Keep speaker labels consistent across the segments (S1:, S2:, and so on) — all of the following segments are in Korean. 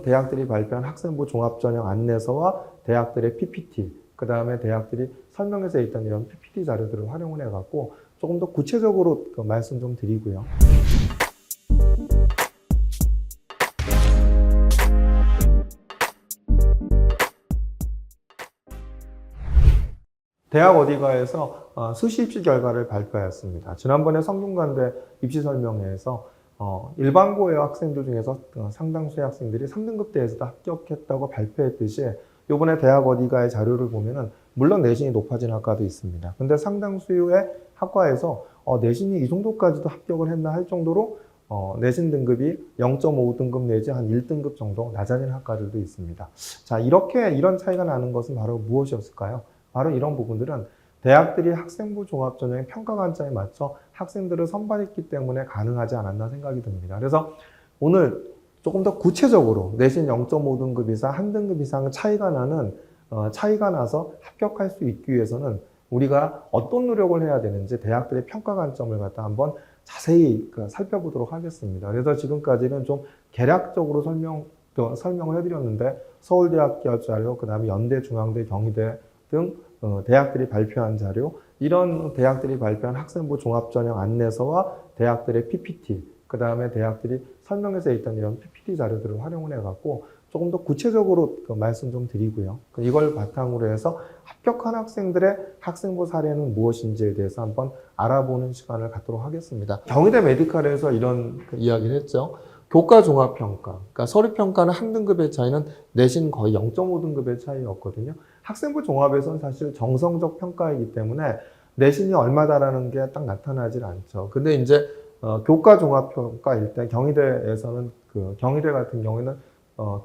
S1: 대학들이 발표한 학생부 종합전형 안내서와 대학들의 PPT, 그 다음에 대학들이 설명해서 있던 이런 PPT 자료들을 활용을 해갖고 조금 더 구체적으로 말씀 좀 드리고요. 대학 어디가에서 수시 입시 결과를 발표하였습니다. 지난번에 성균관대 입시 설명회에서 일반고의 학생들 중에서 상당수의 학생들이 3등급대에서도 합격했다고 발표했듯이 이번에 대학 어디가의 자료를 보면은 물론 내신이 높아진 학과도 있습니다. 근데 상당수의 학과에서 내신이 이 정도까지도 합격을 했나 할 정도로 내신 등급이 0.5등급 내지 한 1등급 정도 낮아진 학과들도 있습니다. 자, 이런 차이가 나는 것은 바로 무엇이었을까요? 바로 이런 부분들은 대학들이 학생부 종합전형의 평가 관점에 맞춰 학생들을 선발했기 때문에 가능하지 않았나 생각이 듭니다. 그래서 오늘 조금 더 구체적으로 내신 0.5등급 이상, 1등급 이상 차이가 나서 합격할 수 있기 위해서는 우리가 어떤 노력을 해야 되는지 대학들의 평가 관점을 갖다 한번 자세히 살펴보도록 하겠습니다. 그래서 지금까지는 좀 개략적으로 설명을 해드렸는데 서울대학교 자료, 그 다음에 연대, 중앙대, 경희대 등 대학들이 발표한 자료, 이런 대학들이 발표한 학생부 종합전형 안내서와 대학들의 PPT, 그 다음에 대학들이 설명해서 있던 이런 PPT 자료들을 활용을 해갖고 조금 더 구체적으로 말씀 좀 드리고요. 이걸 바탕으로 해서 합격한 학생들의 학생부 사례는 무엇인지에 대해서 한번 알아보는 시간을 갖도록 하겠습니다. 경희대 메디칼에서 이런 이야기를 했죠. 교과 종합평가, 그러니까 서류평가는 한 등급의 차이는 내신 거의 0.5등급의 차이였거든요. 학생부 종합에서는 사실 정성적 평가이기 때문에 내신이 얼마다라는 게 딱 나타나질 않죠. 근데 이제 교과 종합평가일 때 경희대에서는 경희대 같은 경우에는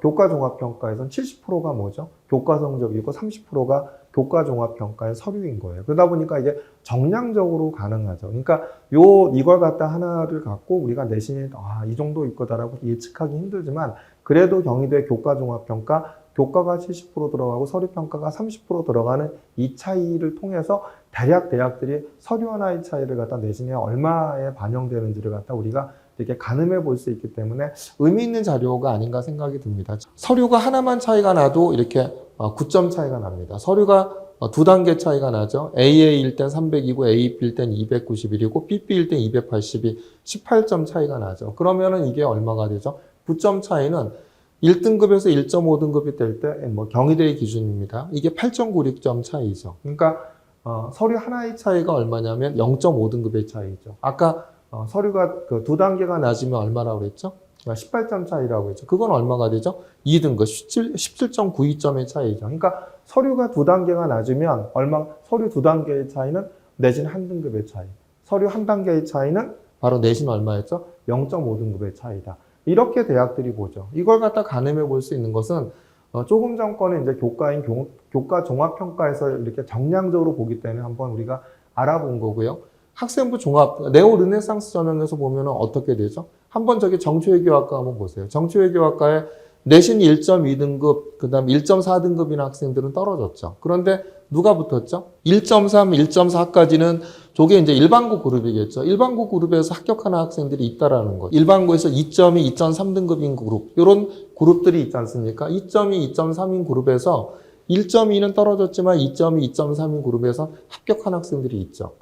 S1: 교과 종합평가에서는 70%가 뭐죠? 교과 성적이고 30%가 교과 종합평가의 서류인 거예요. 그러다 보니까 이게 정량적으로 가능하죠. 그러니까 이걸 갖다 하나를 갖고 우리가 내신이 이 정도일 거다라고 예측하기 힘들지만 그래도 경희대 교과 종합평가 교과가 70% 들어가고 서류평가가 30% 들어가는 이 차이를 통해서 대략 대학들이 서류 하나의 차이를 갖다 내신에 얼마에 반영되는지를 갖다 우리가 이렇게 가늠해 볼 수 있기 때문에 의미 있는 자료가 아닌가 생각이 듭니다. 서류가 하나만 차이가 나도 이렇게 9점 차이가 납니다. 서류가 두 단계 차이가 나죠. AA일 땐 300이고 AB일 땐 291이고 BB일 땐 280이 18점 차이가 나죠. 그러면은 이게 얼마가 되죠? 9점 차이는 1등급에서 1.5등급이 될 때 경희대의 기준입니다. 이게 8.96점 차이죠. 그러니까 서류 하나의 차이가 얼마냐면 0.5등급의 차이죠. 아까 서류가 두 단계가 낮으면 얼마라고 그랬죠? 18점 차이라고 했죠. 그건 얼마가 되죠? 2등급, 17.92점의 차이죠. 그러니까 서류가 두 단계가 낮으면 서류 두 단계의 차이는 내신 한 등급의 차이. 서류 한 단계의 차이는 바로 내신 얼마였죠? 0.5등급의 차이다. 이렇게 대학들이 보죠. 이걸 갖다 가늠해 볼 수 있는 것은 조금 전 거는 이제 교과 종합평가에서 이렇게 정량적으로 보기 때문에 한번 우리가 알아본 거고요. 학생부 종합, 네오 르네상스 전형에서 보면 어떻게 되죠? 한번 저기 정치외교학과 한번 보세요. 정치외교학과에 내신 1.2등급, 그 다음 1.4등급인 학생들은 떨어졌죠. 그런데 누가 붙었죠? 1.3, 1.4까지는 저게 이제 일반고 그룹이겠죠. 일반고 그룹에서 합격하는 학생들이 있다라는 거. 일반고에서 2.2, 2.3등급인 그룹, 이런 그룹들이 있지 않습니까? 2.2, 2.3인 그룹에서 1.2는 떨어졌지만 2.2, 2.3인 그룹에서 합격한 학생들이 있죠.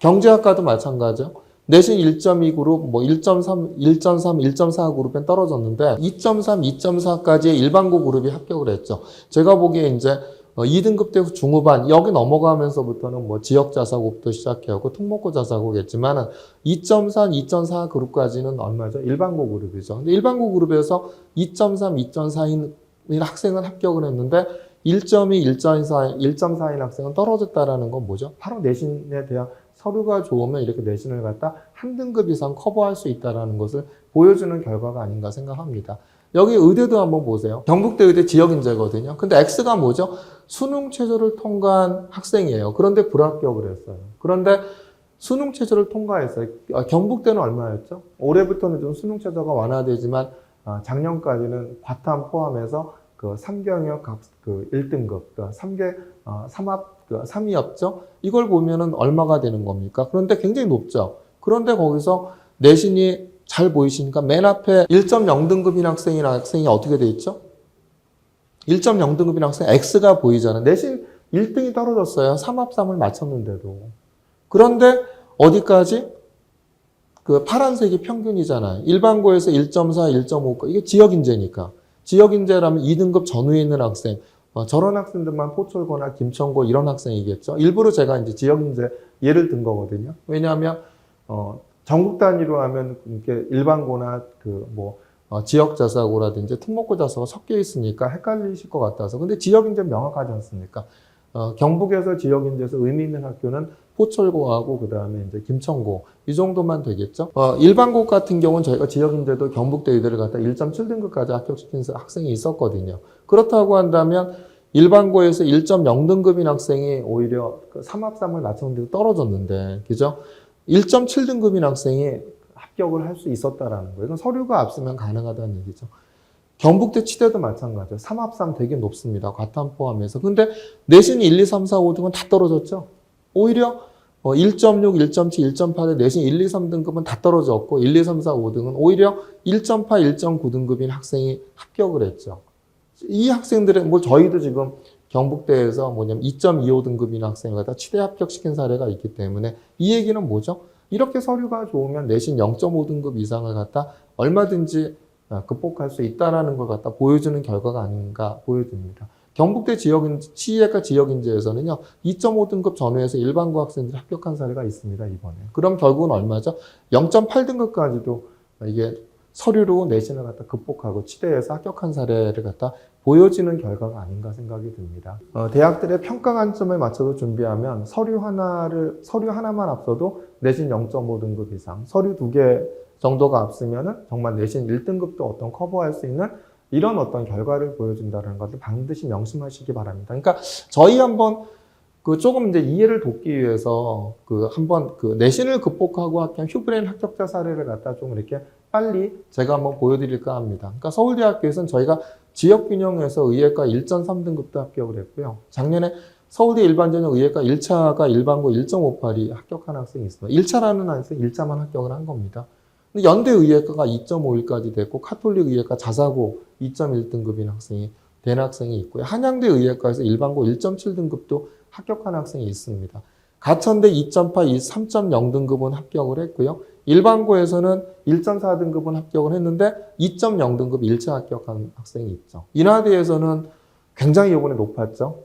S1: 경제학과도 마찬가지죠. 내신 2.2 그룹, 1.3, 1.4 그룹엔 떨어졌는데 2.3, 2.4까지의 일반고 그룹이 합격을 했죠. 제가 보기에 이제 2등급 때 중후반, 여기 넘어가면서부터는 지역자사고부터 시작해갖고 특목고 자사고겠지만은 2.3, 2.4 그룹까지는 얼마죠? 일반고 그룹이죠. 근데 일반고 그룹에서 2.3, 2.4인 학생은 합격을 했는데 1.2, 1.4인 학생은 떨어졌다라는 건 뭐죠? 바로 내신에 대한 서류가 좋으면 이렇게 내신을 갖다 한 등급 이상 커버할 수 있다는 것을 보여주는 결과가 아닌가 생각합니다. 여기 의대도 한번 보세요. 경북대 의대 지역인재거든요. 근데 X가 뭐죠? 수능 최저를 통과한 학생이에요. 그런데 불합격을 했어요. 그런데 수능 최저를 통과했어요. 경북대는 얼마였죠? 올해부터는 좀 수능 최저가 완화되지만 작년까지는 과탐 포함해서 3경역 1등급, 3위였죠? 이걸 보면은 얼마가 되는 겁니까? 그런데 굉장히 높죠? 그런데 거기서 내신이 잘 보이시니까 맨 앞에 1.0등급인 학생이 어떻게 돼 있죠? 1.0등급인 학생 X가 보이잖아요. 내신 1등이 떨어졌어요. 3합3을 맞췄는데도. 그런데 어디까지? 그 파란색이 평균이잖아요. 일반고에서 1.4, 1.5, 이게 지역인재니까. 지역인재라면 2등급 전후에 있는 학생, 저런 학생들만 포철고나 김천고 이런 학생이겠죠. 일부러 제가 이제 지역인재 예를 든 거거든요. 왜냐하면, 전국 단위로 하면 이렇게 일반고나 지역 자사고라든지 특목고 자사고가 섞여 있으니까 헷갈리실 것 같아서. 근데 지역인재 명확하지 않습니까? 경북에서 지역인재에서 의미 있는 학교는 포철고하고 그다음에 이제 김천고 이 정도만 되겠죠. 일반고 같은 경우는 저희가 지역인재도 경북대 의대를 갖다 1.7등급까지 합격시킨 학생이 있었거든요. 그렇다고 한다면 일반고에서 1.0등급인 학생이 오히려 3합3을 맞췄는데도 떨어졌는데, 그죠? 1.7등급인 학생이 합격을 할 수 있었다라는 거예요. 이건 서류가 앞서면 가능하다는 얘기죠. 경북대 치대도 마찬가지예요. 3합3 되게 높습니다. 과탐 포함해서. 근데 내신 1, 2, 3, 4, 5등은 다 떨어졌죠. 오히려 1.6, 1.7, 1.8의 내신 1, 2, 3등급은 다 떨어졌고 1, 2, 3, 4, 5등은 오히려 1.8, 1.9등급인 학생이 합격을 했죠. 이 학생들은 저희도 지금 경북대에서 2.25등급인 학생을 갖다 치대 합격시킨 사례가 있기 때문에 이 얘기는 뭐죠? 이렇게 서류가 좋으면 내신 0.5등급 이상을 갖다 얼마든지 극복할 수 있다는 걸 갖다 보여주는 결과가 아닌가 보여집니다. 경북대 치의학과 지역인재에서는요, 2.5등급 전후에서 일반고 학생들이 합격한 사례가 있습니다, 이번에. 그럼 결국은 얼마죠? 0.8등급까지도 이게 서류로 내신을 갖다 극복하고 치대에서 합격한 사례를 갖다 보여지는 결과가 아닌가 생각이 듭니다. 대학들의 평가 관점에 맞춰서 준비하면 서류 하나만 앞서도 내신 0.5등급 이상, 서류 2개 정도가 앞서면은 정말 내신 1등급도 커버할 수 있는 이런 결과를 보여준다는 것을 반드시 명심하시기 바랍니다. 그러니까 저희 한번 조금 이제 이해를 돕기 위해서 한번 내신을 극복하고 합격한 휴브레인 합격자 사례를 갖다 좀 이렇게 빨리 제가 한번 보여드릴까 합니다. 그러니까 서울대학교에서는 저희가 지역균형에서 의예과 1.3등급도 합격을 했고요. 작년에 서울대 일반전형 의예과 1차가 일반고 1.58이 합격한 학생이 있습니다. 1차라는 학생 1차만 합격을 한 겁니다. 연대 의예과가 2.51까지 됐고 카톨릭 의예과 자사고 2.1등급인 학생이 된 학생이 있고요. 한양대 의예과에서 일반고 1.7등급도 합격한 학생이 있습니다. 가천대 2.8, 3.0등급은 합격을 했고요. 일반고에서는 1.4등급은 합격을 했는데 2.0등급 1차 합격한 학생이 있죠. 인하대에서는 굉장히 이번에 높았죠.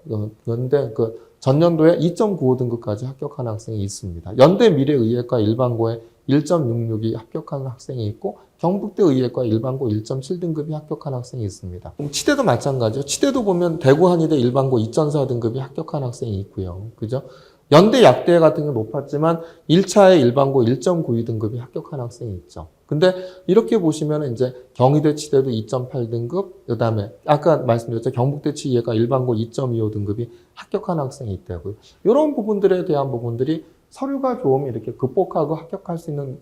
S1: 그런데 전년도에 2.95등급까지 합격한 학생이 있습니다. 연대 미래의예과 일반고에 1.66이 합격한 학생이 있고 경북대 의예과 일반고 1.7등급이 합격한 학생이 있습니다. 치대도 마찬가지죠. 치대도 보면 대구 한의대 일반고 2.4등급이 합격한 학생이 있고요. 그죠? 연대 약대 같은 게 높았지만 1차에 일반고 1.92등급이 합격한 학생이 있죠. 근데 이렇게 보시면 이제 경희대 치대도 2.8등급, 그 다음에 아까 말씀드렸죠. 경북대 치의예과 일반고 2.25등급이 합격한 학생이 있다고요. 이런 부분들에 대한 부분들이 서류가 좋으면 이렇게 극복하고 합격할 수 있는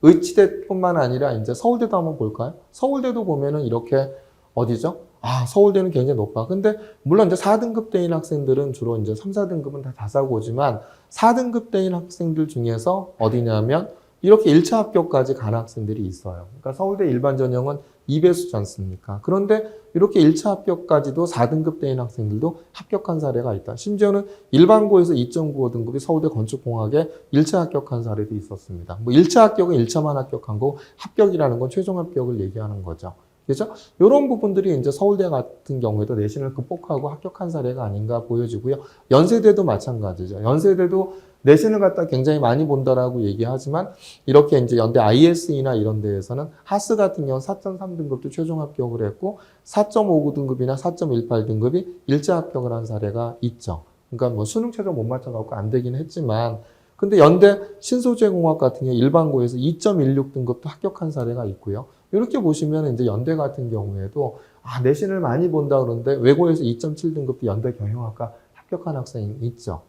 S1: 의치대뿐만 아니라 이제 서울대도 한번 볼까요? 서울대도 보면은 이렇게 어디죠? 서울대는 굉장히 높아. 근데 물론 이제 4등급대인 학생들은 주로 이제 3, 4등급은 다 자사고지만 4등급대인 학생들 중에서 어디냐면 이렇게 1차 합격까지 간 학생들이 있어요. 그러니까 서울대 일반 전형은 2배수지 않습니까? 그런데 이렇게 1차 합격까지도 4등급대인 학생들도 합격한 사례가 있다. 심지어는 일반고에서 2.95등급이 서울대 건축공학에 1차 합격한 사례도 있었습니다. 1차 합격은 1차만 합격한 거고 합격이라는 건 최종 합격을 얘기하는 거죠. 그렇죠? 이런 부분들이 이제 서울대 같은 경우에도 내신을 극복하고 합격한 사례가 아닌가 보여지고요. 연세대도 마찬가지죠. 연세대도 내신을 갖다 굉장히 많이 본다라고 얘기하지만 이렇게 이제 연대 ISE나 이런 데에서는 하스 같은 경우는 4.3등급도 최종 합격을 했고 4.59등급이나 4.18등급이 1차 합격을 한 사례가 있죠. 그러니까 수능 최저 못 맞춰갖고 안 되긴 했지만 근데 연대 신소재공학 같은 경우 일반고에서 2.16등급도 합격한 사례가 있고요. 이렇게 보시면 이제 연대 같은 경우에도 내신을 많이 본다 그러는데 외고에서 2.7등급도 연대 경영학과 합격한 학생이 있죠.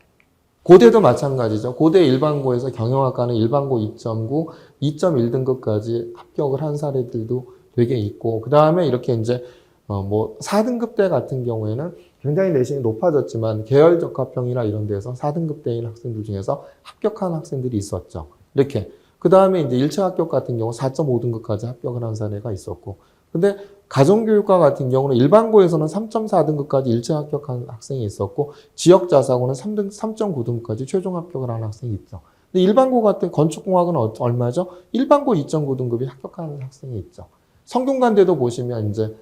S1: 고대도 마찬가지죠. 고대 일반고에서 경영학과는 일반고 2.9, 2.1등급까지 합격을 한 사례들도 되게 있고, 그 다음에 이렇게 이제 4등급대 같은 경우에는 굉장히 내신이 높아졌지만 계열 적합형이나 이런 데서 4등급대인 학생들 중에서 합격한 학생들이 있었죠. 이렇게. 그 다음에 이제 1차 합격 같은 경우 4.5등급까지 합격을 한 사례가 있었고. 근데
S2: 가정교육과 같은 경우는 일반고에서는 3.4등급까지 일체 합격한 학생이 있었고 지역자사고는 3.9등급까지 최종 합격을 한 학생이 있죠. 근데 일반고 같은 건축공학은 얼마죠? 일반고 2.9등급이 합격한 학생이 있죠. 성균관대도 보시면 이제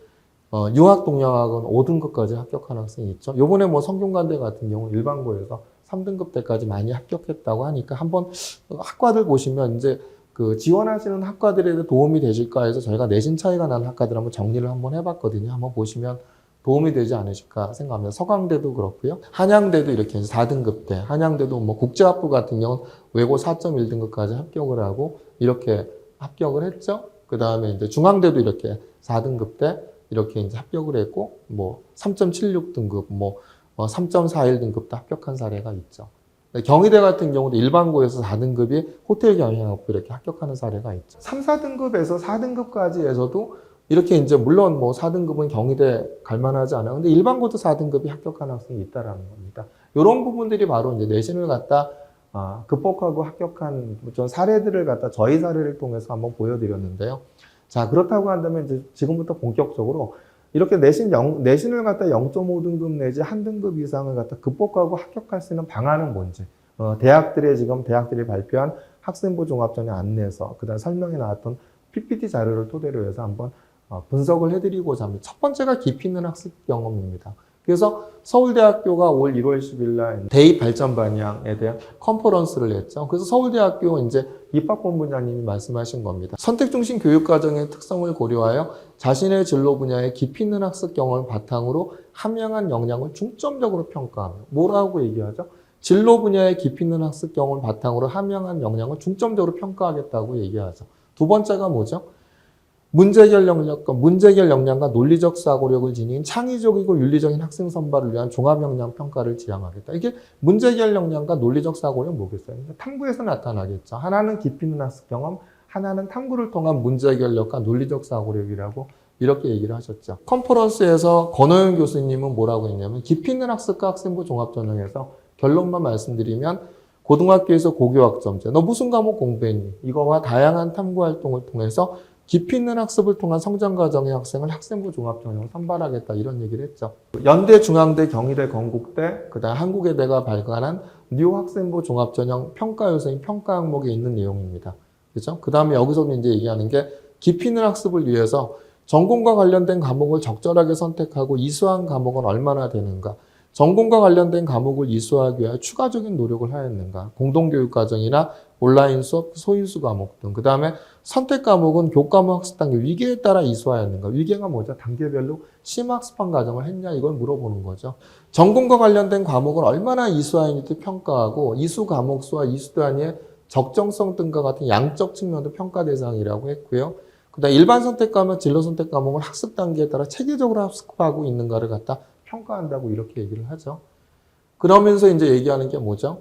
S2: 유학동양학은 5등급까지 합격한 학생이 있죠. 요번에 뭐 성균관대 같은 경우 일반고에서 3등급 때까지 많이 합격했다고 하니까 한번 학과들 보시면 이제 그 지원하시는 학과들에 도움이 되실까 해서 저희가 내신 차이가 나는 학과들 한번 정리를 한번 해봤거든요. 한번 보시면 도움이 되지 않으실까 생각합니다. 서강대도 그렇고요. 한양대도 이렇게 4등급 대, 한양대도 뭐 국제학부 같은 경우는 외고 4.1등급까지 합격을 하고 이렇게 합격을 했죠. 그 다음에 이제 중앙대도 이렇게 4등급 대 이렇게 이제 합격을 했고 뭐 3.76등급, 뭐 3.41등급도 합격한 사례가 있죠. 경희대 같은 경우도 일반고에서 4등급이 호텔 경영학부 이렇게 합격하는 사례가 있죠.
S1: 3, 4등급에서 4등급까지 해서도 이렇게 이제 물론 뭐 4등급은 경희대 갈만하지 않아요. 근데 일반고도 4등급이 합격한 학생이 있다라는 겁니다. 이런 부분들이 바로 이제 내신을 갖다 극복하고 합격한 전 사례들을 갖다 저희 사례를 통해서 한번 보여드렸는데요. 자, 그렇다고 한다면 이제 지금부터 본격적으로 이렇게 내신을 갖다 0.5등급 내지 1등급 이상을 갖다 극복하고 합격할 수 있는 방안은 뭔지, 대학들이 발표한 학생부 종합전형 안내서, 그 다음 설명에 나왔던 PPT 자료를 토대로 해서 한번 분석을 해드리고자 합니다. 첫 번째가 깊이 있는 학습 경험입니다. 그래서 서울대학교가 올 1월 10일 날 대입 발전 방향에 대한 컨퍼런스를 했죠. 그래서 서울대학교 이제 입학본부장님이 말씀하신 겁니다. 선택 중심 교육 과정의 특성을 고려하여 자신의 진로 분야의 깊이 있는 학습 경험을 바탕으로 함양한 역량을 중점적으로 평가하며 뭐라고 얘기하죠? 진로 분야의 깊이 있는 학습 경험을 바탕으로 함양한 역량을 중점적으로 평가하겠다고 얘기하죠. 두 번째가 뭐죠? 문제 해결 역량과 논리적 사고력을 지닌 창의적이고 윤리적인 학생 선발을 위한 종합 역량 평가를 지향하겠다. 이게 문제 해결 역량과 논리적 사고력 뭐겠어요? 탐구에서 나타나겠죠. 하나는 깊이 있는 학습 경험, 하나는 탐구를 통한 문제 해결력과 논리적 사고력이라고 이렇게 얘기를 하셨죠. 컨퍼런스에서 권호영 교수님은 뭐라고 했냐면 깊이 있는 학습과 학생부 종합전형에서 결론만 말씀드리면 고등학교에서 고교학점제, 너 무슨 과목 공부했니? 이거와 다양한 탐구 활동을 통해서 깊이 있는 학습을 통한 성장 과정의 학생을 학생부 종합전형으로 선발하겠다 이런 얘기를 했죠. 연대, 중앙대, 경희대, 건국대, 그다음 한국외대가 발간한 뉴 학생부 종합전형 평가 요소인 평가 항목에 있는 내용입니다. 그죠? 그다음에 여기서는 이제 얘기하는 게 깊이 있는 학습을 위해서 전공과 관련된 과목을 적절하게 선택하고 이수한 과목은 얼마나 되는가? 전공과 관련된 과목을 이수하기 위해 추가적인 노력을 하였는가? 공동교육 과정이나 온라인 수업, 소인수 과목 등. 그 다음에 선택 과목은 교과목 학습 단계 위계에 따라 이수하였는가? 위계가 뭐죠? 단계별로 심학습한 과정을 했냐? 이걸 물어보는 거죠. 전공과 관련된 과목을 얼마나 이수하였는지 평가하고 이수 과목 수와 이수 단위의 적정성 등과 같은 양적 측면도 평가 대상이라고 했고요. 그다음 일반 선택 과목, 진로 선택 과목을 학습 단계에 따라 체계적으로 학습하고 있는가를 갖다 평가한다고 이렇게 얘기를 하죠. 그러면서 이제 얘기하는 게 뭐죠?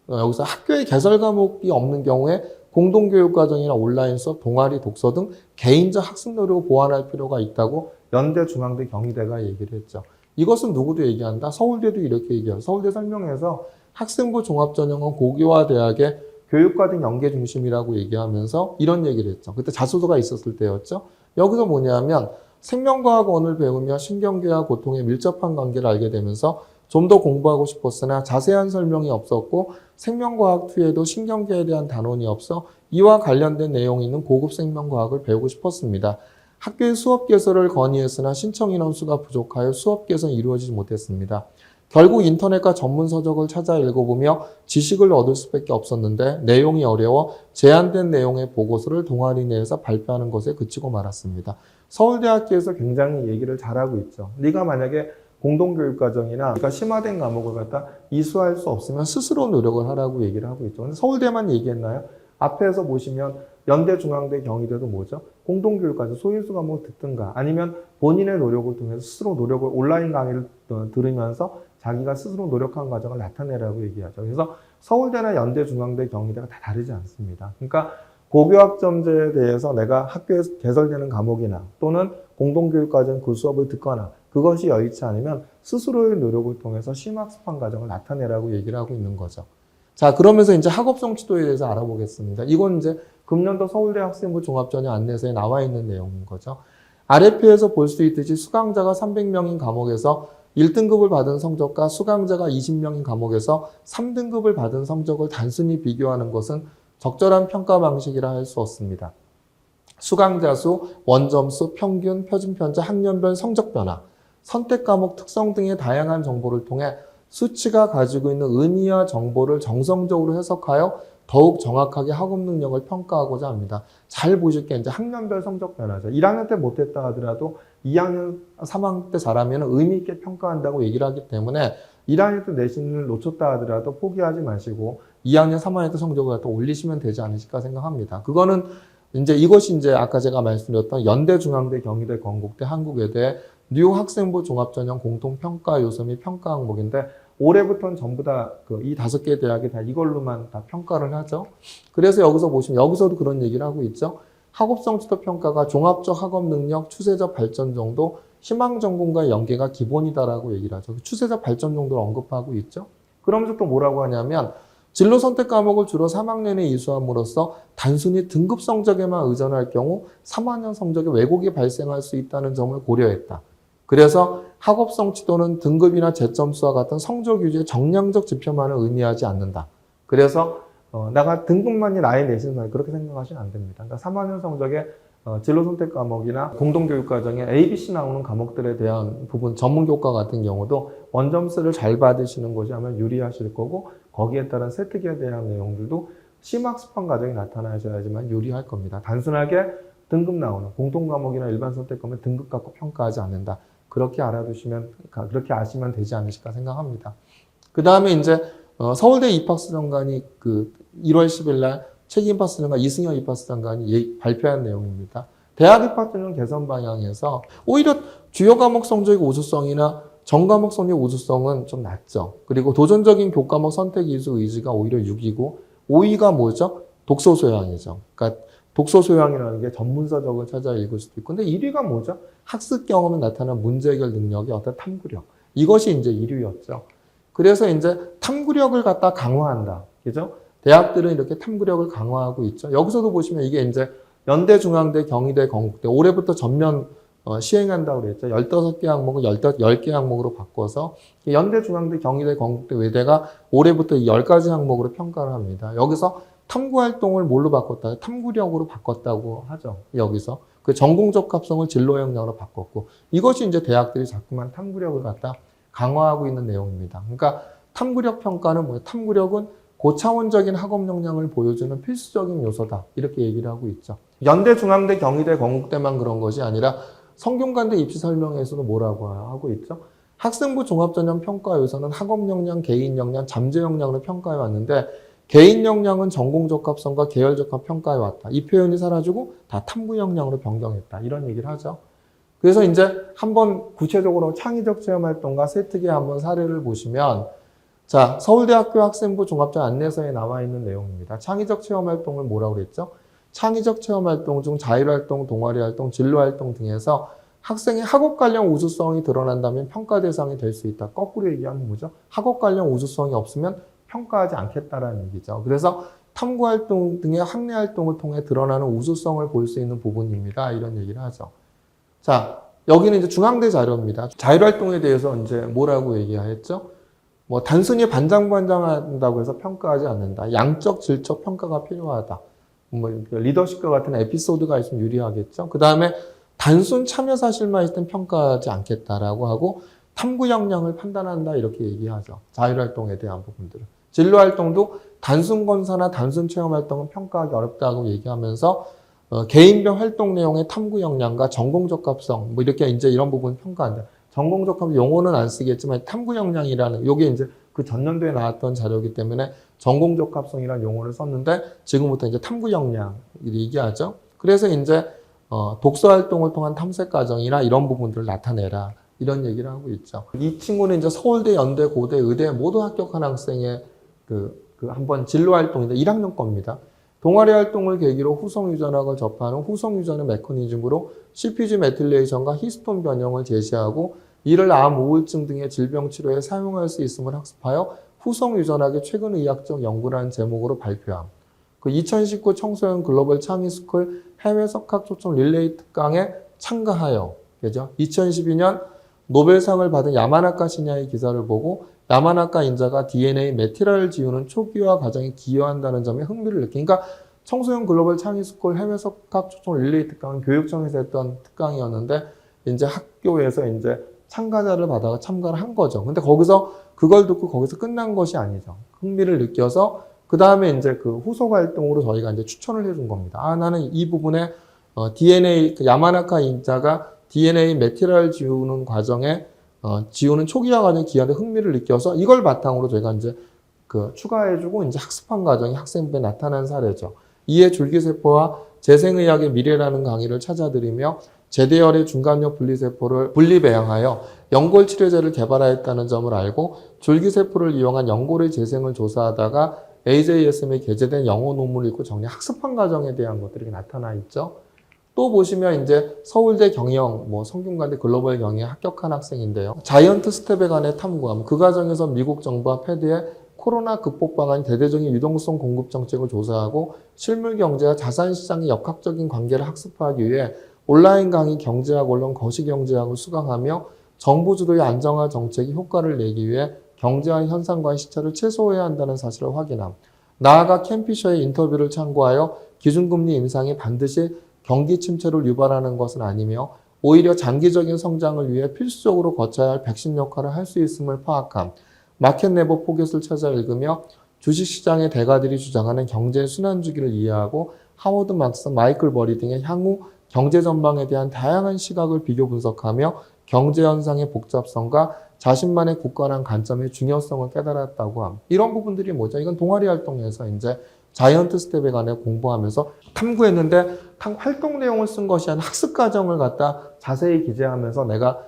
S1: 여기서 학교에 개설 과목이 없는 경우에 공동교육 과정이나 온라인 수업, 동아리, 독서 등 개인적 학습 노력을 보완할 필요가 있다고 연대, 중앙대, 경희대가 얘기를 했죠. 이것은 누구도 얘기한다? 서울대도 이렇게 얘기해요. 서울대 설명에서 학생부 종합전형은 고교와 대학의 교육과 등 연계 중심이라고 얘기하면서 이런 얘기를 했죠. 그때 자소서가 있었을 때였죠. 여기서 뭐냐면 생명과학원을 배우며 신경계와 고통의 밀접한 관계를 알게 되면서 좀 더 공부하고 싶었으나 자세한 설명이 없었고 생명과학 투에도 신경계에 대한 단원이 없어 이와 관련된 내용이 있는 고급 생명과학을 배우고 싶었습니다. 학교의 수업 개설을 건의했으나 신청 인원 수가 부족하여 수업 개설이 이루어지지 못했습니다. 결국 인터넷과 전문 서적을 찾아 읽어보며 지식을 얻을 수밖에 없었는데 내용이 어려워 제한된 내용의 보고서를 동아리 내에서 발표하는 것에 그치고 말았습니다. 서울대학교에서 굉장히 얘기를 잘하고 있죠. 네가 만약에 공동교육과정이나 그러니까 심화된 과목을 갖다 이수할 수 없으면 스스로 노력을 하라고 얘기를 하고 있죠. 근데 서울대만 얘기했나요? 앞에서 보시면 연대, 중앙대, 경희대도 뭐죠? 공동교육과정, 소인수 과목을 듣든가 아니면 본인의 노력을 통해서 스스로 노력을 온라인 강의를 들으면서 자기가 스스로 노력한 과정을 나타내라고 얘기하죠. 그래서 서울대나 연대, 중앙대, 경희대가 다 다르지 않습니다. 그러니까 고교학점제에 대해서 내가 학교에서 개설되는 과목이나 또는 공동교육과정 그 수업을 듣거나 그것이 여의치 않으면 스스로의 노력을 통해서 심학습한 과정을 나타내라고 얘기를 하고 있는 거죠. 자, 그러면서 이제 학업성 지도에 대해서 알아보겠습니다. 이건 이제 금년도 서울대 학생부 종합전형 안내서에 나와 있는 내용인 거죠.
S2: 아래표에서 볼 수 있듯이 수강자가 300명인 과목에서 1등급을 받은 성적과 수강자가 20명인 과목에서 3등급을 받은 성적을 단순히 비교하는 것은 적절한 평가 방식이라 할 수 없습니다. 수강자 수, 원점수, 평균, 표준편차, 학년별 성적 변화, 선택 과목 특성 등의 다양한 정보를 통해 수치가 가지고 있는 의미와 정보를 정성적으로 해석하여 더욱 정확하게 학업 능력을 평가하고자 합니다. 잘 보실 게 이제 학년별 성적 변화죠. 1학년 때 못했다 하더라도 2학년, 3학년 때 잘하면 의미 있게 평가한다고 얘기를 하기 때문에 1학년 때 내신을 놓쳤다 하더라도 포기하지 마시고 2학년, 3학년 때 성적을 갖다 올리시면 되지 않으실까 생각합니다. 그거는 이것이 이제 아까 제가 말씀드렸던 연대, 중앙대, 경희대, 건국대, 한국외대, 뉴욕 학생부 종합전형 공통평가 요소 및 평가 항목인데 올해부터는 전부 다 이 5개 대학이 다 이걸로만 다 평가를 하죠. 그래서 여기서 보시면 여기서도 그런 얘기를 하고 있죠. 학업성 지도 평가가 종합적 학업 능력, 추세적 발전 정도, 희망 전공과의 연계가 기본이다라고 얘기를 하죠. 추세적 발전 정도를 언급하고 있죠. 그러면서 또 뭐라고 하냐면 진로 선택 과목을 주로 3학년에 이수함으로써 단순히 등급 성적에만 의존할 경우 3학년 성적에 왜곡이 발생할 수 있다는 점을 고려했다. 그래서 학업성 지도는 등급이나 재점수와 같은 성적 유지의 정량적 지표만을 의미하지 않는다. 그래서 내가 등급만이 나의 내신만 그렇게 생각하시면 안 됩니다. 그러니까 3학년 성적에 진로 선택 과목이나 공동교육 과정에 ABC 나오는 과목들에 대한 부분 전문교과 같은 경우도 원점수를 잘 받으시는 것이 아마 유리하실 거고 거기에 따른 세특에 대한 내용들도 심학습한 과정이 나타나셔야지만 유리할 겁니다. 단순하게 등급 나오는 공통과목이나 일반 선택 과목을 등급 갖고 평가하지 않는다. 그렇게 그렇게 아시면 되지 않으실까 생각합니다. 그 다음에 이제 서울대 입학수정관이 1월 10일 날 최기 입학수정관 이승현 입학수정관이 발표한 내용입니다. 대학 입학전형 개선 방향에서 오히려 주요 과목 성적의 우수성이나 전 과목 성적 우수성은 좀 낮죠. 그리고 도전적인 교과목 선택 이수 의지가 오히려 6이고 5위가 뭐죠? 독서 소양이죠. 그러니까 독서 소양이라는 게 전문서적을 찾아 읽을 수도 있고, 근데 1위가 뭐죠? 학습 경험에 나타난 문제 해결 능력의 어떤 탐구력. 이것이 이제 1위였죠. 그래서 이제 탐구력을 갖다 강화한다. 그죠? 대학들은 이렇게 탐구력을 강화하고 있죠. 여기서도 보시면 이게 이제 연대, 중앙대, 경희대, 건국대 올해부터 전면 시행한다고 그랬죠. 15개 항목을 10개 항목으로 바꿔서 연대, 중앙대, 경희대, 건국대, 외대가 올해부터 10가지 항목으로 평가를 합니다. 여기서 탐구 활동을 뭘로 바꿨다? 탐구력으로 바꿨다고 하죠. 여기서. 그 전공적 합성을 진로 역량으로 바꿨고 이것이 이제 대학들이 자꾸만 탐구력을 갖다 강화하고 있는 내용입니다. 그러니까 탐구력 평가는 뭐예요? 탐구력은 고차원적인 학업 역량을 보여주는 필수적인 요소다. 이렇게 얘기를 하고 있죠. 연대, 중앙대, 경희대, 건국대만 그런 것이 아니라 성균관대 입시 설명에서도 뭐라고 하고 있죠? 학생부 종합전형 평가 요소는 학업 역량, 개인 역량, 잠재 역량으로 평가해 왔는데 개인 역량은 전공 적합성과 계열 적합 평가해 왔다. 이 표현이 사라지고 다 탐구 역량으로 변경했다. 이런 얘기를 하죠. 그래서 이제 한번 구체적으로 창의적 체험 활동과 세특의 한번 사례를 보시면 자, 서울대학교 학생부 종합전 안내서에 나와 있는 내용입니다. 창의적 체험 활동을 뭐라고 그랬죠? 창의적 체험 활동 중 자율활동, 동아리활동, 진로활동 등에서 학생의 학업 관련 우수성이 드러난다면 평가 대상이 될 수 있다. 거꾸로 얘기하면 뭐죠? 학업 관련 우수성이 없으면 평가하지 않겠다라는 얘기죠. 그래서 탐구활동 등의 학내활동을 통해 드러나는 우수성을 볼 수 있는 부분입니다. 이런 얘기를 하죠. 자, 여기는 이제 중앙대 자료입니다. 자율활동에 대해서 이제 뭐라고 얘기했죠? 뭐 단순히 반장반장한다고 해서 평가하지 않는다. 양적, 질적 평가가 필요하다. 뭐 리더십과 같은 에피소드가 있으면 유리하겠죠. 그 다음에 단순 참여 사실만 있을 땐 평가하지 않겠다라고 하고 탐구 역량을 판단한다 이렇게 얘기하죠. 자율활동에 대한 부분들은. 진로활동도 단순 검사나 단순 체험 활동은 평가하기 어렵다고 얘기하면서 개인별 활동 내용의 탐구 역량과 전공 적합성 뭐 이렇게 이제 이런 부분 평가한다. 전공 적합 용어는 안 쓰겠지만 탐구 역량이라는 요게 이제 그 전년도에 나왔던 자료이기 때문에 전공 적합성이라는 용어를 썼는데 지금부터 이제 탐구 역량 얘기하죠. 그래서 이제 독서 활동을 통한 탐색 과정이나 이런 부분들을 나타내라. 이런 얘기를 하고 있죠. 이 친구는 이제 서울대, 연대, 고대, 의대 모두 합격한 학생의 한번 진로 활동인데 1학년 겁니다. 동아리 활동을 계기로 후성 유전학을 접하는 후성 유전의 메커니즘으로 CpG 메틸레이션과 히스톤 변형을 제시하고 이를 암, 우울증 등의 질병 치료에 사용할 수 있음을 학습하여 후성 유전학의 최근 의학적 연구라는 제목으로 발표함. 그 2019 청소년 글로벌 창의스쿨 해외 석학 초청 릴레이 특강의 참가하여, 그죠? 2012년 노벨상을 받은 야마나카 시냐의 기사를 보고 야마나카 인자가 DNA 메티라를 지우는 초기화 과정에 기여한다는 점에 흥미를 느끼니까 청소년 글로벌 창의스쿨 해외 석학 초청 릴레이 특강은 교육청에서 했던 특강이었는데 이제 학교에서 이제 참가자를 받아가 참가를 한 거죠. 근데 거기서 그걸 듣고 거기서 끝난 것이 아니죠. 흥미를 느껴서 그 다음에 이제 그 후속 활동으로 저희가 이제 추천을 해준 겁니다. 아, 나는 이 부분에 DNA, 야마나카 인자가 DNA 메티라를 지우는 과정에 지우는 초기화 과정에 기여하는 흥미를 느껴서 이걸 바탕으로 저희가 이제 그 추가해주고 이제 학습한 과정이 학생부에 나타난 사례죠. 이에 줄기세포와 재생의학의 미래라는 강의를 찾아드리며 제대열의 중간염 분리세포를 분리배양하여 연골 치료제를 개발하였다는 점을 알고 줄기세포를 이용한 연골의 재생을 조사하다가 AJSM에 게재된 영어 논문을 읽고 정리 학습한 과정에 대한 것들이 나타나 있죠. 또 보시면 이제 서울대 경영, 성균관대 글로벌 경영에 합격한 학생인데요. 자이언트 스텝에 관해 탐구함. 그 과정에서 미국 정부와 패드의 코로나 극복 방안 대대적인 유동성 공급 정책을 조사하고 실물 경제와 자산 시장의 역학적인 관계를 학습하기 위해 온라인 강의 경제학 언론 거시경제학을 수강하며 정부 주도의 안정화 정책이 효과를 내기 위해 경제화 현상과의 시차를 최소화해야 한다는 사실을 확인함. 나아가 캠피셔의 인터뷰를 참고하여 기준금리 인상이 반드시 경기 침체를 유발하는 것은 아니며 오히려 장기적인 성장을 위해 필수적으로 거쳐야 할 백신 역할을 할 수 있음을 파악함. 마켓 네버 포겟을 찾아 읽으며 주식시장의 대가들이 주장하는 경제 순환주기를 이해하고 하워드 막스, 마이클 버리 등의 향후 경제 전망에 대한 다양한 시각을 비교 분석하며 경제 현상의 복잡성과 자신만의 굳건한 관점의 중요성을 깨달았다고 함. 이런 부분들이 뭐죠? 이건 동아리 활동에서 이제 자이언트 스텝에 관해 공부하면서 탐구했는데 활동 내용을 쓴 것이 아니라 학습 과정을 갖다 자세히 기재하면서 내가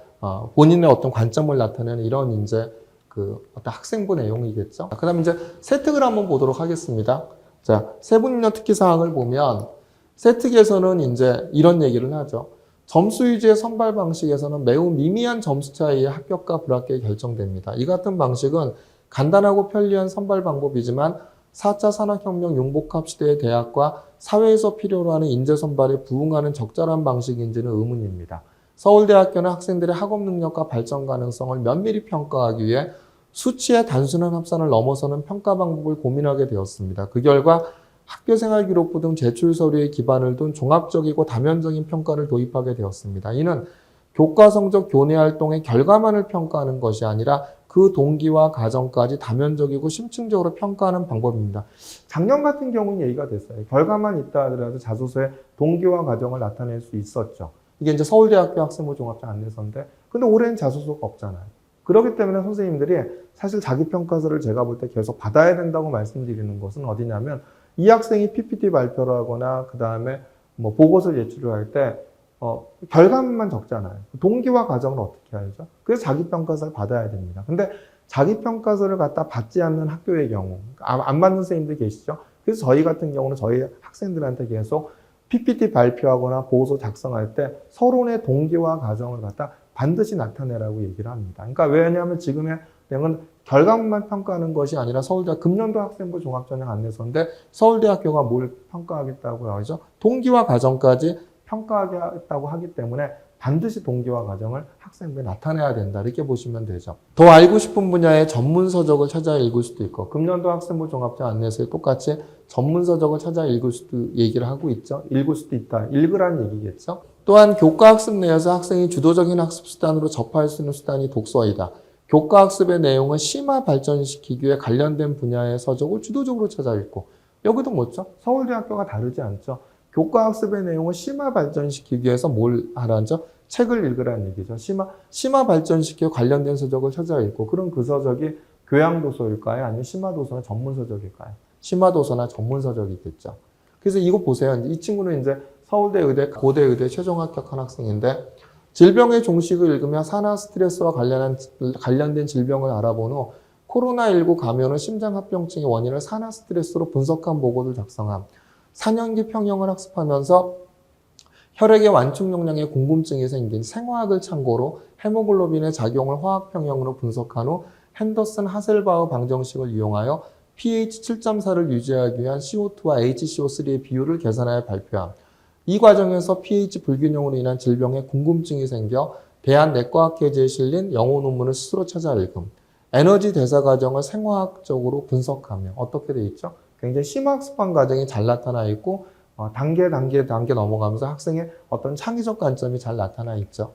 S2: 본인의 어떤 관점을 나타내는 이런 이제 그 어떤 학생부 내용이겠죠. 그 다음에 이제 세특을 한번 보도록 하겠습니다. 자, 세분인력 특기 사항을 보면 세특에서는 이제 이런 얘기를 하죠. 점수 위주의 선발 방식에서는 매우 미미한 점수 차이의 합격과 불합격이 결정됩니다. 이 같은 방식은 간단하고 편리한 선발 방법이지만 4차 산업혁명 융복합 시대의 대학과 사회에서 필요로 하는 인재 선발에 부응하는 적절한 방식인지는 의문입니다. 서울대학교는 학생들의 학업 능력과 발전 가능성을 면밀히 평가하기 위해 수치의 단순한 합산을 넘어서는 평가 방법을 고민하게 되었습니다. 그 결과 학교생활기록부 등 제출 서류에 기반을 둔 종합적이고 다면적인 평가를 도입하게 되었습니다. 이는 교과 성적 교내 활동의 결과만을 평가하는 것이 아니라 그 동기와 과정까지 다면적이고 심층적으로 평가하는 방법입니다. 작년 같은 경우는 얘기가 됐어요. 결과만 있다 하더라도 자소서에 동기와 과정을 나타낼 수 있었죠. 이게 이제 서울대학교 학생부 종합자 안내서인데, 근데 올해는 자소서가 없잖아요. 그렇기 때문에 선생님들이 사실 자기평가서를 제가 볼 때 계속 받아야 된다고 말씀드리는 것은 어디냐면, 이 학생이 PPT 발표를 하거나 그 다음에 보고서 제출을 할 때 결과만 적잖아요. 동기와 과정을 어떻게 알죠? 그래서 자기평가서를 받아야 됩니다. 근데 자기평가서를 갖다 받지 않는 학교의 경우, 안 받는 선생님들 계시죠? 그래서 저희 같은 경우는 저희 학생들한테 계속 PPT 발표하거나 보고서 작성할 때 서론의 동기와 과정을 갖다 반드시 나타내라고 얘기를 합니다. 그러니까 왜냐하면 지금의 내용은 결과만 평가하는 것이 아니라 서울대학 금년도 학생부 종합전형 안내서인데 서울대학교가 뭘 평가하겠다고 하죠? 동기와 과정까지 평가하겠다고 하기 때문에 반드시 동기와 과정을 학생부에 나타내야 된다. 이렇게 보시면 되죠. 더 알고 싶은 분야의 전문 서적을 찾아 읽을 수도 있고, 금년도 학생부 종합전형 안내서에 똑같이 전문 서적을 찾아 읽을 수도 얘기를 하고 있죠. 읽을 수도 있다. 읽으라는 얘기겠죠. 또한 교과 학습 내에서 학생이 주도적인 학습 수단으로 접할 수 있는 수단이 독서이다. 교과 학습의 내용을 심화 발전시키기 위해 관련된 분야의 서적을 주도적으로 찾아 읽고, 여기도 뭐죠? 서울대학교가 다르지 않죠. 교과 학습의 내용을 심화 발전시키기 위해서 뭘 하라죠? 책을 읽으라는 얘기죠. 심화 발전시키고 관련된 서적을 찾아 읽고, 그럼 그 서적이 교양도서일까요? 아니면 심화도서나 전문서적일까요? 심화도서나 전문서적이겠죠. 그래서 이거 보세요. 이 친구는 이제 서울대 의대, 고대 의대 최종 합격한 학생인데, 질병의 종식을 읽으며 산화 스트레스와 관련된 질병을 알아본 후 코로나19 감염 후 심장합병증의 원인을 산화 스트레스로 분석한 보고를 작성함. 4년기 평형을 학습하면서 혈액의 완충 용량에 궁금증이 생긴 생화학을 참고로 헤모글로빈의 작용을 화학 평형으로 분석한 후 핸더슨 하셀바흐 방정식을 이용하여 pH 7.4를 유지하기 위한 CO2와 HCO3의 비율을 계산하여 발표함. 이 과정에서 pH 불균형으로 인한 질병에 궁금증이 생겨 대한내과학회지에 실린 영어 논문을 스스로 찾아 읽음. 에너지 대사 과정을 생화학적으로 분석하며 어떻게 돼 있죠? 굉장히 심학습한 과정이 잘 나타나 있고 단계 넘어가면서 학생의 어떤 창의적 관점이 잘 나타나 있죠.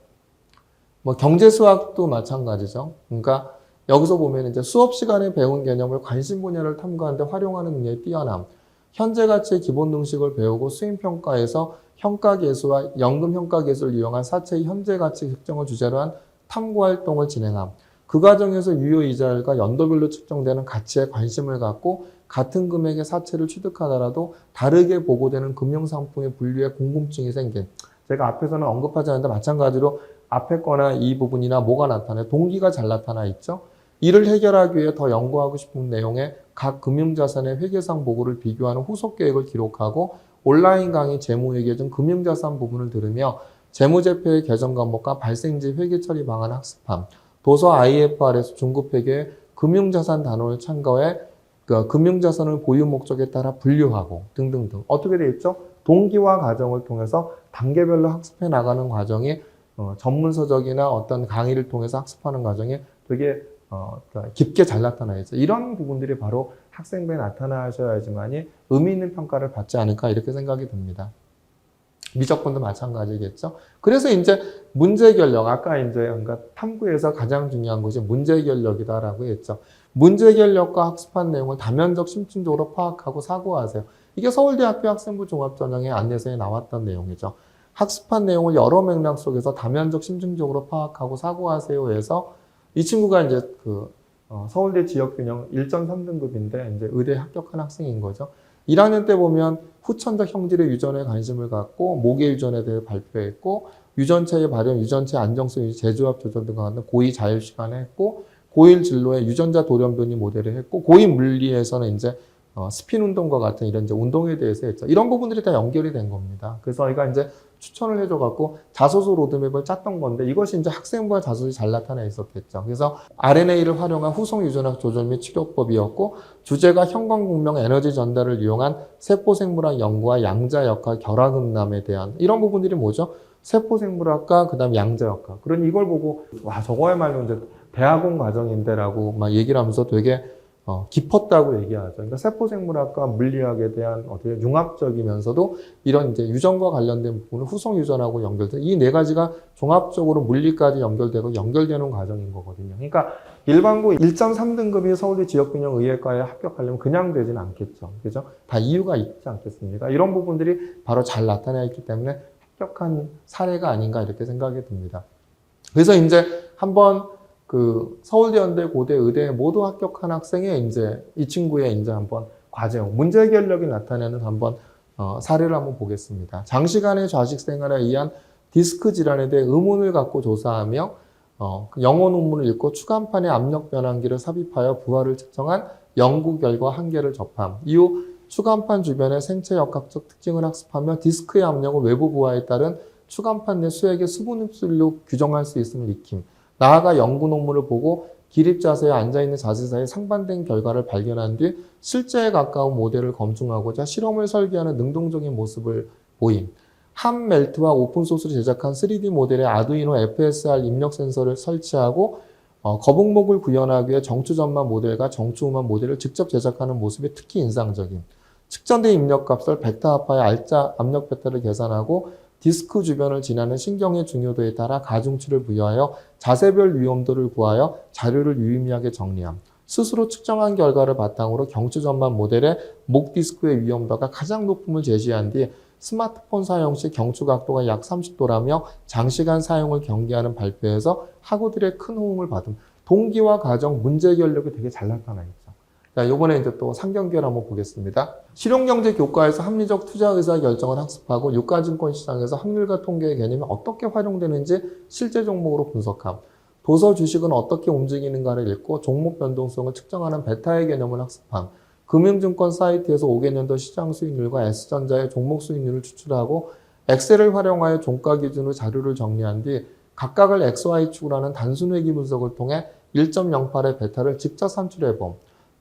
S2: 뭐 경제 수학도 마찬가지죠. 그러니까 여기서 보면 이제 수업 시간에 배운 개념을 관심 분야를 탐구하는데 활용하는 능력이 뛰어남. 현재 가치의 기본 등식을 배우고 수행 평가에서 평가 계수와 연금 평가 계수를 이용한 사채의 현재 가치 측정을 주제로 한 탐구 활동을 진행함. 그 과정에서 유효이자율과 연도별로 측정되는 가치에 관심을 갖고 같은 금액의 사채를 취득하더라도 다르게 보고되는 금융상품의 분류에 궁금증이 생긴. 제가 앞에서는 언급하지 않는데 마찬가지로 앞에 거나 이 부분이나 뭐가 나타나요? 동기가 잘 나타나 있죠. 이를 해결하기 위해 더 연구하고 싶은 내용의 각 금융자산의 회계상 보고를 비교하는 후속 계획을 기록하고 온라인 강의 재무회계 등 금융자산 부분을 들으며 재무제표의 개정 과목과 발생지 회계 처리 방안 학습함. 도서 IFRS 중급회계의 금융자산 단원을 참고해 금융자산을 보유 목적에 따라 분류하고 등등등. 어떻게 되어 있죠? 동기와 과정을 통해서 단계별로 학습해 나가는 과정이 전문서적이나 어떤 강의를 통해서 학습하는 과정이 되게 깊게 잘 나타나 있죠. 이런 부분들이 바로 학생부에 나타나셔야지만이 의미 있는 평가를 받지 않을까 이렇게 생각이 듭니다. 미적분도 마찬가지겠죠. 그래서 이제 문제 해결력, 아까 이제 그러니까 탐구에서 가장 중요한 것이 문제 해결력이다라고 했죠. 문제 해결력과 학습한 내용을 다면적 심층적으로 파악하고 사고하세요. 이게 서울대학교 학생부 종합전형의 안내서에 나왔던 내용이죠. 학습한 내용을 여러 맥락 속에서 다면적 심층적으로 파악하고 사고하세요 해서 이 친구가 이제 서울대 지역균형 1.3등급인데 이제 의대 합격한 학생인 거죠. 1학년 때 보면 후천적 형질의 유전에 관심을 갖고 모계 유전에 대해 발표했고 유전체의 발현, 유전체 안정성, 재조합 조절 등과 같은 고2 자율 시간에 했고 고1 진로에 유전자 돌연변이 모델을 했고 고2 물리에서는 이제 스핀 운동과 같은 이런 이제 운동에 대해서 했죠. 이런 부분들이 다 연결이 된 겁니다. 그래서 저희가 이제 추천을 해줘갖고 자소서 로드맵을 짰던 건데 이것이 이제 학생부와 자소서에 잘 나타나 있었겠죠. 그래서 RNA를 활용한 후속 유전학 조절 및 치료법이었고 주제가 형광공명 에너지 전달을 이용한 세포생물학 연구와 양자 역학 결합음람에 대한 이런 부분들이 뭐죠? 세포생물학과 그다음 양자 역학. 그러니 이걸 보고 와 저거야말로 이제 대학원 과정인데라고 막 얘기를 하면서 되게 깊었다고 얘기하죠. 그러니까 세포생물학과 물리학에 대한 어떻게 융합적이면서도 이런 이제 유전과 관련된 부분을 후속 유전하고 연결돼 이 네 가지가 종합적으로 물리까지 연결되고 연결되는 과정인 거거든요. 그러니까 일반고 1.3등급이 서울대 지역균형 의예과에 합격하려면 그냥 되진 않겠죠. 그죠? 다 이유가 있지 않겠습니까? 이런 부분들이 바로 잘 나타나 있기 때문에 합격한 사례가 아닌가 이렇게 생각이 듭니다. 그래서 이제 한번 서울대, 연대, 고대, 의대 모두 합격한 학생의 이제 이 친구의 이제 한번 과제형, 문제 해결력이 나타내는 한번 사례를 한번 보겠습니다. 장시간의 좌식 생활에 의한 디스크 질환에 대해 의문을 갖고 조사하며 영어 논문을 읽고 추간판의 압력 변환기를 삽입하여 부하를 측정한 연구 결과 한계를 접함. 이후 추간판 주변의 생체 역학적 특징을 학습하며 디스크의 압력을 외부 부하에 따른 추간판 내 수액의 수분 흡수율로 규정할 수 있음을 익힘. 나아가 연구 논문을 보고 기립 자세에 앉아있는 자세 사이에 상반된 결과를 발견한 뒤 실제에 가까운 모델을 검증하고자 실험을 설계하는 능동적인 모습을 보임. 함 멜트와 오픈소스를 제작한 3D 모델에 아두이노 FSR 입력 센서를 설치하고 거북목을 구현하기 위해 정추전만 모델과 정추후만 모델을 직접 제작하는 모습이 특히 인상적임. 측정된 입력값을 벡터합하여 알짜 압력 벡터를 계산하고 디스크 주변을 지나는 신경의 중요도에 따라 가중치를 부여하여 자세별 위험도를 구하여 자료를 유의미하게 정리함. 스스로 측정한 결과를 바탕으로 경추전만 모델의 목 디스크의 위험도가 가장 높음을 제시한 뒤 스마트폰 사용 시 경추 각도가 약 30도라며 장시간 사용을 경계하는 발표에서 학우들의 큰 호응을 받음. 동기와 과정, 문제 해결력이 되게 잘 나타나 있죠. 자, 요번에 이제 또 상경계를 한번 보겠습니다. 실용경제 교과에서 합리적 투자 의사 결정을 학습하고 유가증권 시장에서 확률과 통계의 개념이 어떻게 활용되는지 실제 종목으로 분석함. 도서 주식은 어떻게 움직이는가를 읽고 종목 변동성을 측정하는 베타의 개념을 학습함. 금융증권 사이트에서 5개년도 시장 수익률과 S전자의 종목 수익률을 추출하고 엑셀을 활용하여 종가 기준으로 자료를 정리한 뒤 각각을 XY축으로 하는 단순 회귀 분석을 통해 1.08의 베타를 직접 산출해봄.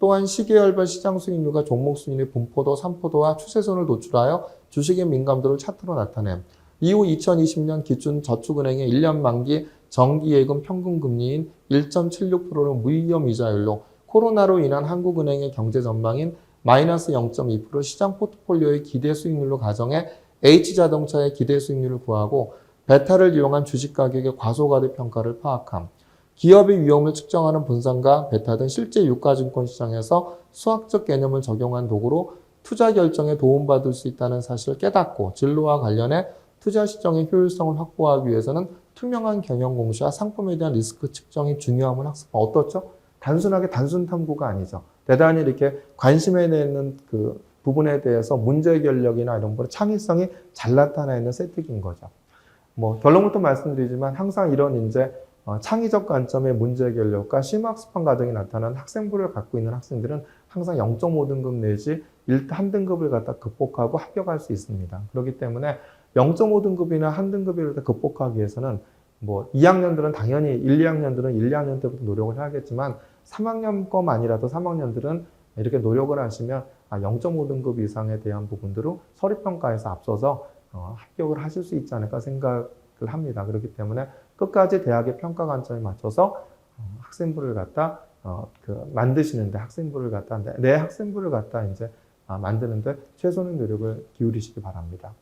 S2: 또한 시계열별 시장 수익률과 종목 수익률의 분포도, 산포도와 추세선을 노출하여 주식의 민감도를 차트로 나타냄. 이후 2020년 기준 저축은행의 1년 만기 정기예금 평균금리인 1.76%를 무위험 이자율로 코로나로 인한 한국은행의 경제 전망인 마이너스 0.2% 시장 포트폴리오의 기대 수익률로 가정해 H자동차의 기대 수익률을 구하고 베타를 이용한 주식 가격의 과소가대 평가를 파악함. 기업의 위험을 측정하는 분산과 베타 등 실제 유가증권 시장에서 수학적 개념을 적용한 도구로 투자 결정에 도움받을 수 있다는 사실을 깨닫고 진로와 관련해 투자 시정의 효율성을 확보하기 위해서는 투명한 경영 공시와 상품에 대한 리스크 측정이 중요함을 학습하고 어떻죠? 단순하게 단순 탐구가 아니죠. 대단히 이렇게 관심에 있는 그 부분에 대해서 문제 해결력이나 이런 거 창의성이 잘 나타나 있는 세특인 거죠. 뭐 결론부터 말씀드리지만 항상 이런 이제 창의적 관점의 문제 해결력과 심학습한 과정이 나타나는 학생부를 갖고 있는 학생들은 항상 0.5등급 내지 1등급을 갖다 극복하고 합격할 수 있습니다. 그렇기 때문에 0.5등급이나 1등급을 극복하기 위해서는 뭐 2학년들은 당연히 1, 2학년들은 1, 2학년 때부터 노력을 해야겠지만 3학년 거만이라도 3학년들은 이렇게 노력을 하시면 0.5등급 이상에 대한 부분들로 서류평가에서 앞서서 합격을 하실 수 있지 않을까 생각을 합니다. 그렇기 때문에 끝까지 대학의 평가 관점에 맞춰서 학생부를 갖다 만드시는데 학생부를 갖다 내 학생부를 갖다 이제 만드는데 최선의 노력을 기울이시기 바랍니다.